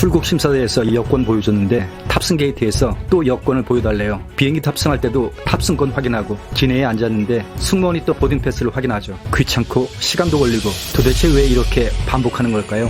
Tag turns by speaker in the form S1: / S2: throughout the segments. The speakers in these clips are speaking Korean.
S1: 출국 심사대에서 여권 보여줬는데 탑승 게이트에서 또 여권을 보여달래요. 비행기 탑승할 때도 탑승권 확인하고 기내에 앉았는데 승무원이 또 보딩 패스를 확인하죠. 귀찮고 시간도 걸리고 도대체 왜 이렇게 반복하는 걸까요?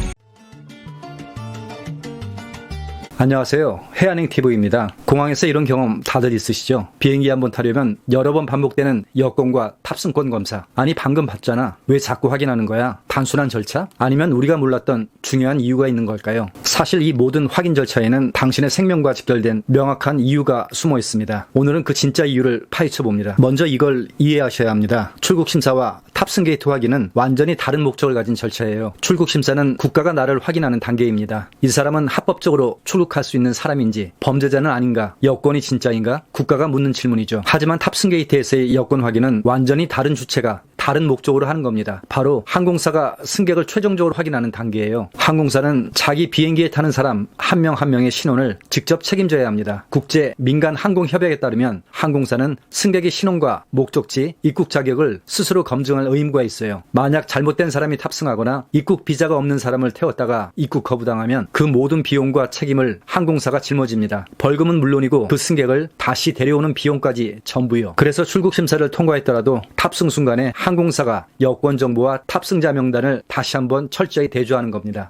S1: 안녕하세요. 해안행TV입니다. 공항에서 이런 경험 다들 있으시죠? 비행기 한번 타려면 여러 번 반복되는 여권과 탑승권 검사. 아니 방금 봤잖아. 왜 자꾸 확인하는 거야? 단순한 절차? 아니면 우리가 몰랐던 중요한 이유가 있는 걸까요? 사실 이 모든 확인 절차에는 당신의 생명과 직결된 명확한 이유가 숨어 있습니다. 오늘은 그 진짜 이유를 파헤쳐 봅니다. 먼저 이걸 이해하셔야 합니다. 출국 심사와 탑승 게이트 확인은 완전히 다른 목적을 가진 절차예요. 출국 심사는 국가가 나를 확인하는 단계입니다. 이 사람은 합법적으로 출국할 수 있는 사람인지, 범죄자는 아닌가, 여권이 진짜인가, 국가가 묻는 질문이죠. 하지만 탑승 게이트에서의 여권 확인은 완전히 다른 주체가 다른 목적으로 하는 겁니다. 바로 항공사가 승객을 최종적으로 확인하는 단계예요. 항공사는 자기 비행기에 타는 사람 한 명 한 명의 신원을 직접 책임져야 합니다. 국제 민간 항공 협약에 따르면 항공사는 승객의 신원과 목적지, 입국 자격을 스스로 검증할 의무가 있어요. 만약 잘못된 사람이 탑승하거나 입국 비자가 없는 사람을 태웠다가 입국 거부당하면 그 모든 비용과 책임을 항공사가 짊어집니다. 벌금은 물론이고 그 승객을 다시 데려오는 비용까지 전부요. 그래서 출국 심사를 통과했더라도 탑승 순간에 항공사가 여권 정보와 탑승자 명단을 다시 한번 철저히 대조하는 겁니다.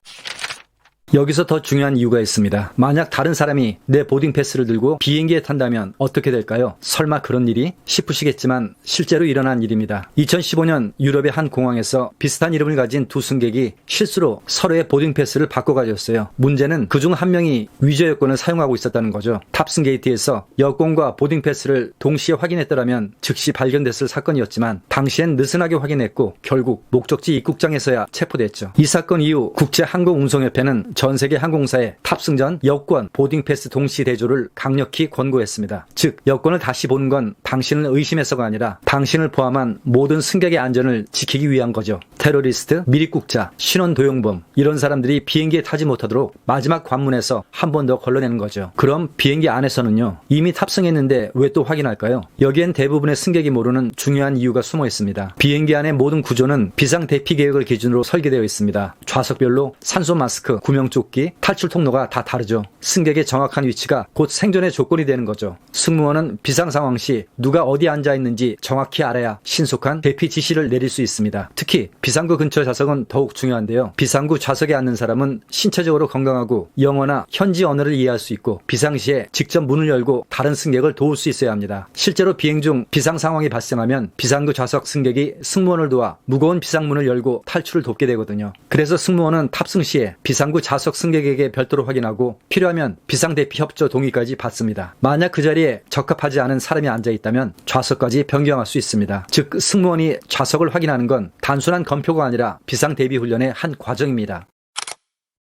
S1: 여기서 더 중요한 이유가 있습니다. 만약 다른 사람이 내 보딩 패스를 들고 비행기에 탄다면 어떻게 될까요? 설마 그런 일이? 싶으시겠지만 실제로 일어난 일입니다. 2015년 유럽의 한 공항에서 비슷한 이름을 가진 두 승객이 실수로 서로의 보딩 패스를 바꿔 가졌어요. 문제는 그중 한 명이 위조 여권을 사용하고 있었다는 거죠. 탑승 게이트에서 여권과 보딩 패스를 동시에 확인했더라면 즉시 발견됐을 사건이었지만 당시엔 느슨하게 확인했고 결국 목적지 입국장에서야 체포됐죠. 이 사건 이후 국제항공운송협회는 전 세계 항공사에 탑승 전 여권, 보딩 패스 동시 대조를 강력히 권고했습니다. 즉, 여권을 다시 보는 건 당신을 의심해서가 아니라 당신을 포함한 모든 승객의 안전을 지키기 위한 거죠. 테러리스트, 미입국자, 신원도용범 이런 사람들이 비행기에 타지 못하도록 마지막 관문에서 한 번 더 걸러내는 거죠. 그럼 비행기 안에서는요? 이미 탑승했는데 왜 또 확인할까요? 여기엔 대부분의 승객이 모르는 중요한 이유가 숨어 있습니다. 비행기 안의 모든 구조는 비상대피 계획을 기준으로 설계되어 있습니다. 좌석별로 산소 마스크, 구명조끼, 탈출 통로가 다 다르죠. 승객의 정확한 위치가 곧 생존의 조건이 되는 거죠. 승무원은 비상 상황 시 누가 어디 앉아 있는지 정확히 알아야 신속한 대피 지시를 내릴 수 있습니다. 특히 비상구 근처 좌석은 더욱 중요한데요. 비상구 좌석에 앉는 사람은 신체적으로 건강하고 영어나 현지 언어를 이해할 수 있고 비상시에 직접 문을 열고 다른 승객을 도울 수 있어야 합니다. 실제로 비행 중 비상 상황이 발생하면 비상구 좌석 승객이 승무원을 도와 무거운 비상문을 열고 탈출을 돕게 되거든요. 그래서 승무원은 탑승 시에 비상구 좌석 승객에게 별도로 확인하고 필요하면 비상대피 협조 동의까지 받습니다. 만약 그 자리에 적합하지 않은 사람이 앉아있다면 좌석까지 변경할 수 있습니다. 즉 승무원이 좌석을 확인하는 건 단순한 검표가 아니라 비상대비 훈련의 한 과정입니다.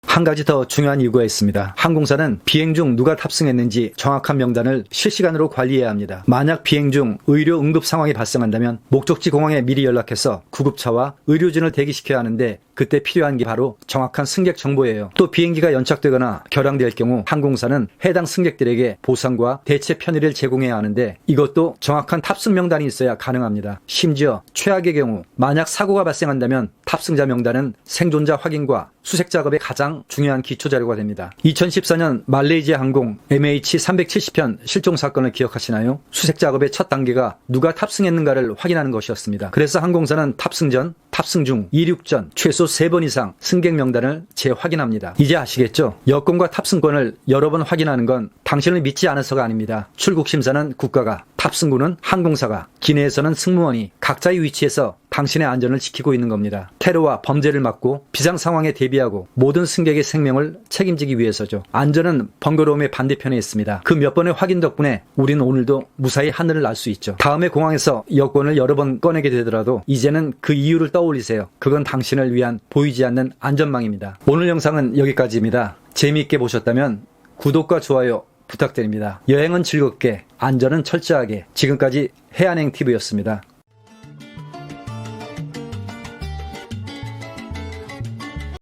S1: 한 가지 더 중요한 이유가 있습니다. 항공사는 비행 중 누가 탑승했는지 정확한 명단을 실시간으로 관리해야 합니다. 만약 비행 중 의료 응급 상황이 발생한다면 목적지 공항에 미리 연락해서 구급차와 의료진을 대기시켜야 하는데 그때 필요한 게 바로 정확한 승객 정보예요. 또 비행기가 연착되거나 결항될 경우 항공사는 해당 승객들에게 보상과 대체 편의를 제공해야 하는데 이것도 정확한 탑승 명단이 있어야 가능합니다. 심지어 최악의 경우 만약 사고가 발생한다면 탑승자 명단은 생존자 확인과 수색 작업의 가장 중요한 기초 자료가 됩니다. 2014년 말레이시아 항공 MH370편 실종 사건을 기억하시나요? 수색 작업의 첫 단계가 누가 탑승했는가를 확인하는 것이었습니다. 그래서 항공사는 탑승 전, 탑승 중, 이륙 전 최소 3번 이상 승객 명단을 재확인합니다. 이제 아시겠죠? 여권과 탑승권을 여러 번 확인하는 건 당신을 믿지 않아서가 아닙니다. 출국 심사는 국가가, 탑승구는 항공사가, 기내에서는 승무원이 각자의 위치에서 당신의 안전을 지키고 있는 겁니다. 테러와 범죄를 막고 비상 상황에 대비하고 모든 승객의 생명을 책임지기 위해서죠. 안전은 번거로움의 반대편에 있습니다. 그 몇 번의 확인 덕분에 우리는 오늘도 무사히 하늘을 날 수 있죠. 다음에 공항에서 여권을 여러 번 꺼내게 되더라도 이제는 그 이유를 떠올리세요. 그건 당신을 위한 보이지 않는 안전망입니다. 오늘 영상은 여기까지입니다. 재미있게 보셨다면 구독과 좋아요 부탁드립니다. 여행은 즐겁게, 안전은 철저하게. 지금까지 해안행TV였습니다.